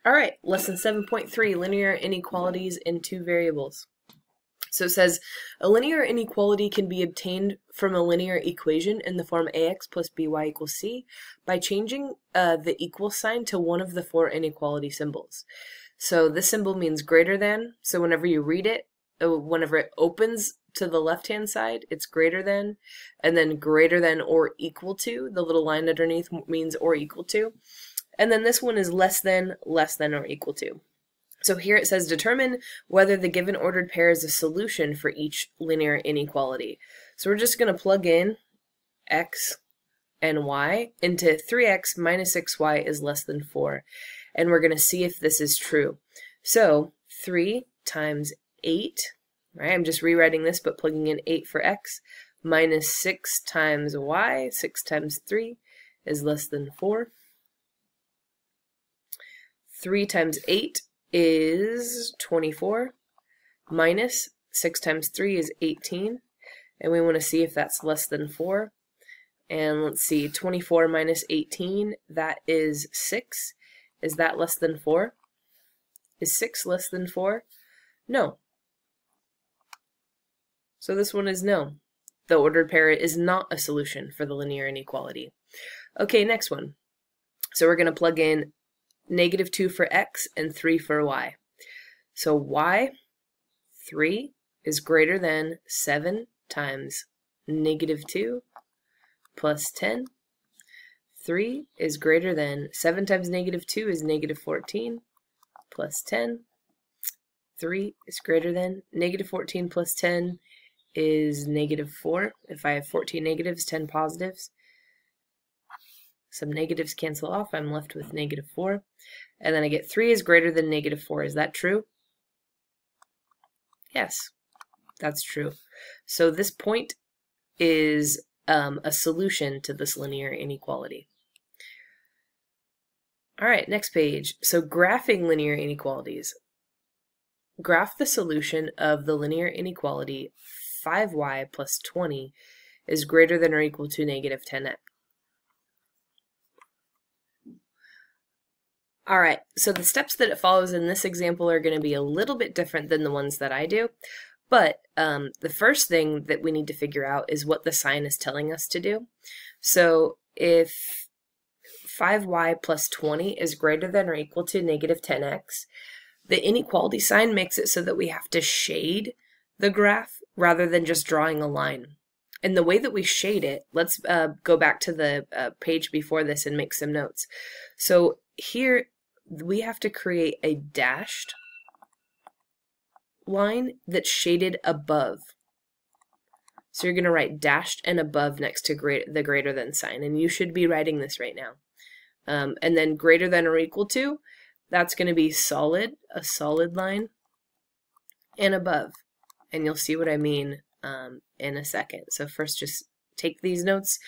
All right, lesson 7.3, linear inequalities in two variables. So it says, a linear inequality can be obtained from a linear equation in the form ax plus by equals c by changing the equal sign to one of the four inequality symbols. So this symbol means greater than, so whenever you read it, whenever it opens to the left-hand side, it's greater than, and then greater than or equal to, the little line underneath means or equal to. And then this one is less than, or equal to. So here it says determine whether the given ordered pair is a solution for each linear inequality. So we're just going to plug in x and y into 3x minus 6y is less than 4. And we're going to see if this is true. So 3 times 8, right? I'm just rewriting this but plugging in 8 for x, minus 6 times y, 6 times 3 is less than 4. 3 times 8 is 24, minus 6 times 3 is 18, and we want to see if that's less than 4. And let's see, 24 minus 18, that is 6. Is that less than 4? Is 6 less than 4? No. So this one is no. The ordered pair is not a solution for the linear inequality. Okay, next one. So we're going to plug in -2 for x and 3 for y. So y, 3, is greater than 7 times -2 plus 10. 3 is greater than 7 times -2 is -14 plus 10. 3 is greater than -14 plus 10 is -4. If I have 14 negatives, 10 positives, some negatives cancel off, I'm left with -4. And then I get 3 is greater than -4. Is that true? Yes, that's true. So this point is a solution to this linear inequality. All right, next page. So graphing linear inequalities. Graph the solution of the linear inequality 5y plus 20 is greater than or equal to -10x. All right, so the steps that it follows in this example are going to be a little bit different than the ones that I do, but the first thing that we need to figure out is what the sign is telling us to do. So if 5y plus 20 is greater than or equal to -10x, the inequality sign makes it so that we have to shade the graph rather than just drawing a line. And the way that we shade it, let's go back to the page before this and make some notes. So here we have to create a dashed line that's shaded above. So you're going to write dashed and above next to the greater than sign, and you should be writing this right now. And then greater than or equal to, that's going to be solid, a solid line, and above. And you'll see what I mean in a second. So first just take these notes.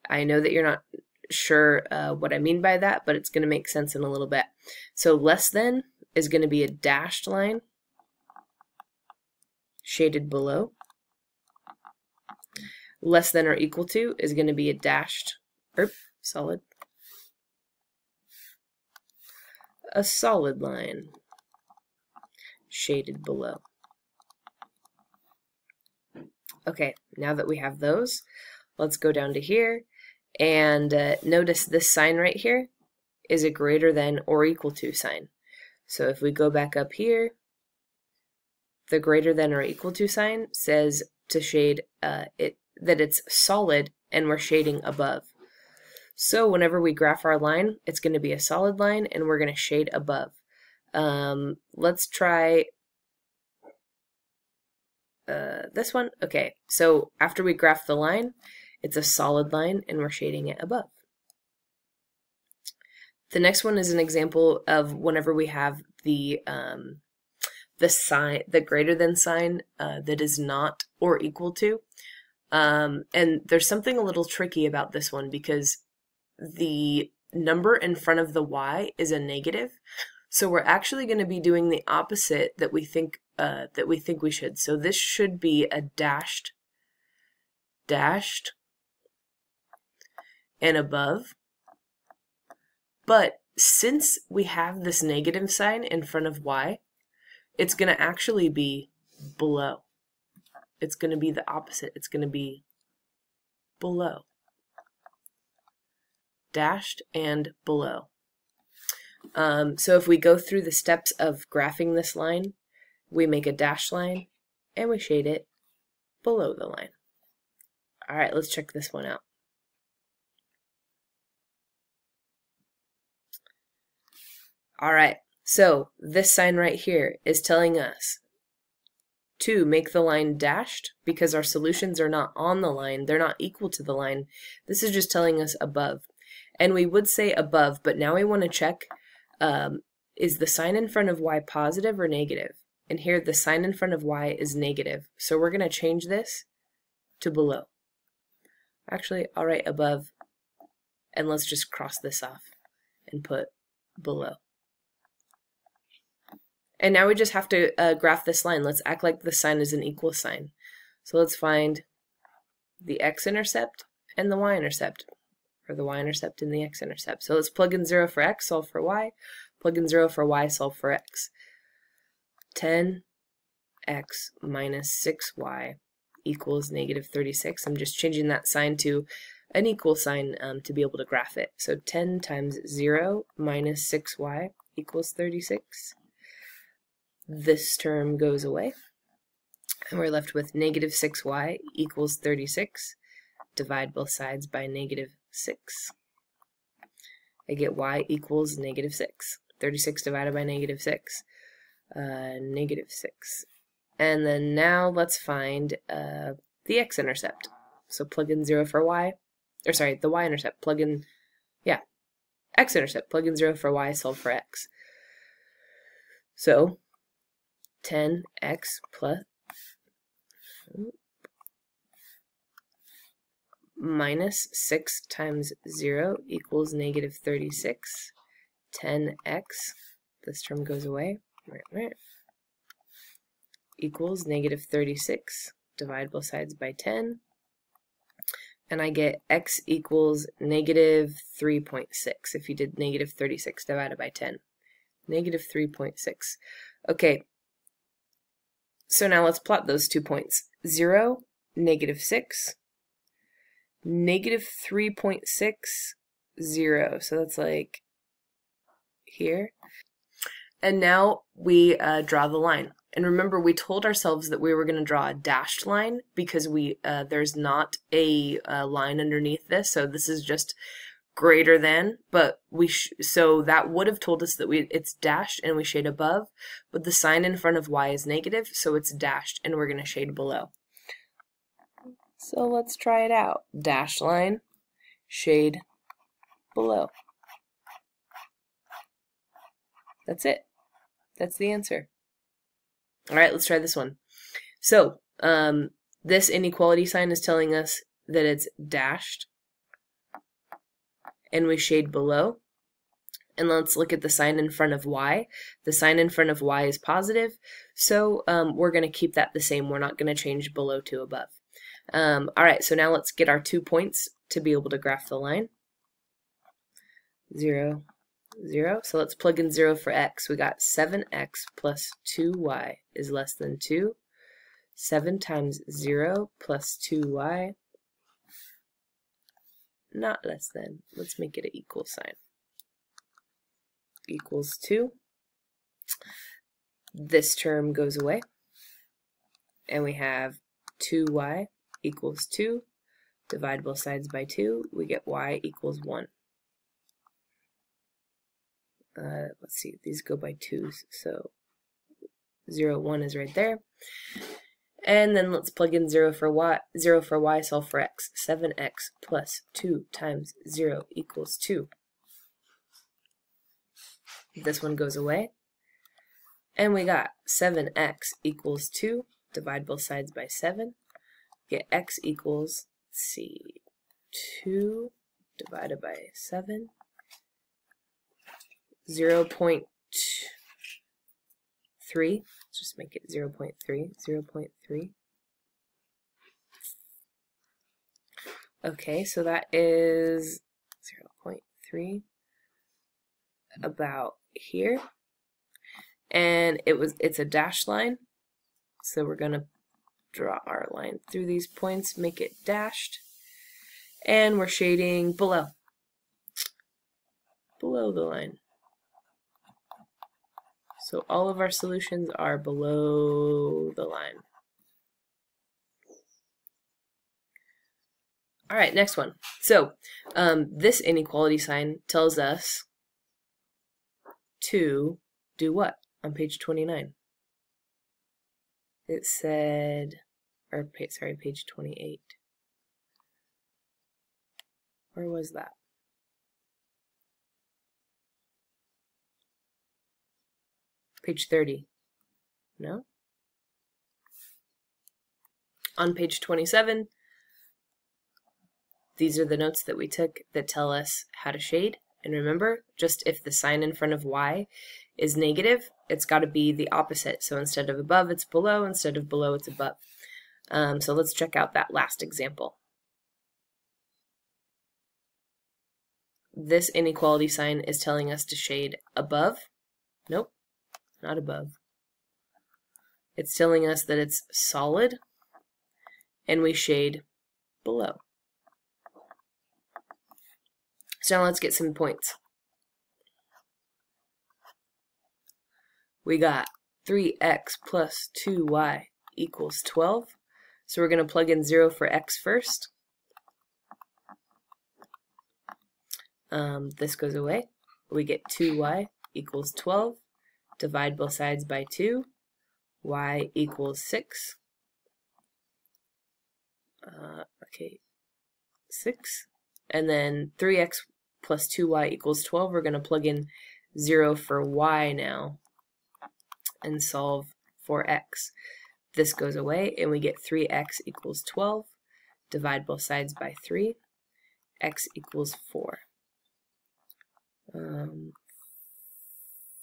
I know that you're not sure what I mean by that, but it's going to make sense in a little bit. So less than is going to be a dashed line shaded below. Less than or equal to is going to be a dashed, solid, a solid line shaded below. Okay, now that we have those, let's go down to here. And notice this sign right here is a greater than or equal to sign. So if we go back up here, the greater than or equal to sign says to shade that it's solid and we're shading above. So whenever we graph our line, it's going to be a solid line and we're going to shade above. Let's try this one. Okay, so after we graph the line, it's a solid line and we're shading it above. The next one is an example of whenever we have the sign, the greater than sign that is not or equal to. And there's something a little tricky about this one because the number in front of the y is a negative. So we're actually going to be doing the opposite that we think we should. So this should be a dashed, and above, but since we have this negative sign in front of y, it's going to actually be below. It's going to be the opposite. It's going to be below. Dashed and below. So if we go through the steps of graphing this line, we make a dashed line and we shade it below the line. All right, let's check this one out. All right, so this sign right here is telling us to make the line dashed because our solutions are not on the line. They're not equal to the line. This is just telling us above. And we would say above, but now we want to check, is the sign in front of y positive or negative? And here the sign in front of y is negative. So we're going to change this to below. Actually, I'll write above, and let's just cross this off and put below. And now we just have to graph this line. Let's act like the sign is an equal sign. So let's find the x-intercept and the y-intercept, or the y-intercept and the x-intercept. So let's plug in 0 for x, solve for y, plug in 0 for y, solve for x. 10x minus 6y equals negative 36. I'm just changing that sign to an equal sign to be able to graph it. So 10 times 0 minus 6y equals 36. This term goes away, and we're left with negative 6y equals 36. Divide both sides by negative 6. I get y equals negative 6. 36 divided by negative 6. Negative 6. And then now let's find the x-intercept. So plug in 0 for y, or sorry, the y-intercept. Plug in, yeah, x-intercept. Plug in 0 for y, solve for x. So 10x plus minus 6 times 0 equals negative 36. 10x, this term goes away, equals negative 36. Divide both sides by 10. And I get x equals negative 3.6 if you did negative 36 divided by 10. Negative 3.6. Okay, so now let's plot those 2 points. 0, negative 6, negative 3.6, 0. So that's like here. And now we draw the line. And remember, we told ourselves that we were going to draw a dashed line because there's not a line underneath this. So this is just greater than, but so that would have told us that it's dashed and we shade above, but the sign in front of y is negative, so it's dashed and we're going to shade below. So let's try it out. Dashed line, shade below. That's it. That's the answer. All right, let's try this one. So this inequality sign is telling us that it's dashed, and we shade below. And let's look at the sign in front of y. The sign in front of y is positive, so we're going to keep that the same. We're not going to change below to above. All right, so now let's get our 2 points to be able to graph the line. 0, 0. So let's plug in 0 for x. We got 7x plus 2y is less than 2. 7 times 0 plus 2y, not less than. Let's make it an equal sign. Equals 2. This term goes away, and we have 2y equals 2. Divide both sides by 2. We get y equals 1. Let's see, these go by 2s, so 0, 1 is right there. And then let's plug in 0 for y, solve for x. 7x plus 2 times 0 equals 2. This one goes away. And we got 7x equals 2. Divide both sides by 7. Get x equals, let's see, 2 divided by 7. 0.3. Let's just make it 0.3. 0.3. Okay, so that is 0.3. about here, and it's a dashed line, so we're gonna draw our line through these points, make it dashed, and we're shading below the line. So all of our solutions are below the line. All right, next one. So this inequality sign tells us to do what on page 29? It said, or sorry, page 28. Where was that? Page 30. No? On page 27, these are the notes that we took that tell us how to shade. And remember, just if the sign in front of y is negative, it's got to be the opposite. So instead of above, it's below. Instead of below, it's above. So let's check out that last example. This inequality sign is telling us to shade above. Nope, not above. It's telling us that it's solid, and we shade below. So now let's get some points. We got 3x plus 2y equals 12. So we're going to plug in 0 for x first. This goes away. We get 2y equals 12. Divide both sides by 2. Y equals 6. 6. And then 3x plus 2y equals 12. We're going to plug in 0 for y now and solve for x. This goes away, and we get 3x equals 12. Divide both sides by 3. X equals 4.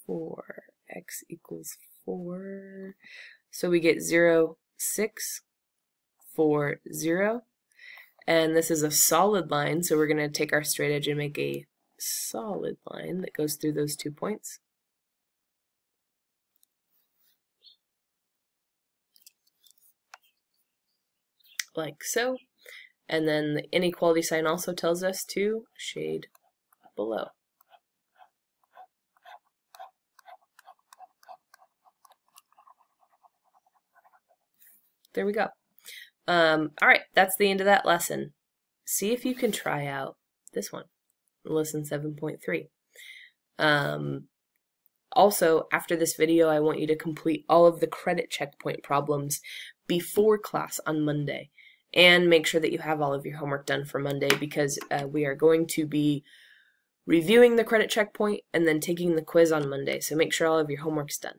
4. X equals 4. So we get 0, 6, 4, 0. And this is a solid line, so we're going to take our straight edge and make a solid line that goes through those 2 points. Like so. And then the inequality sign also tells us to shade below. There we go. All right, that's the end of that lesson. See if you can try out this one, lesson 7.3. Also, after this video, I want you to complete all of the credit checkpoint problems before class on Monday. And make sure that you have all of your homework done for Monday, because we are going to be reviewing the credit checkpoint and then taking the quiz on Monday. So make sure all of your homework's done.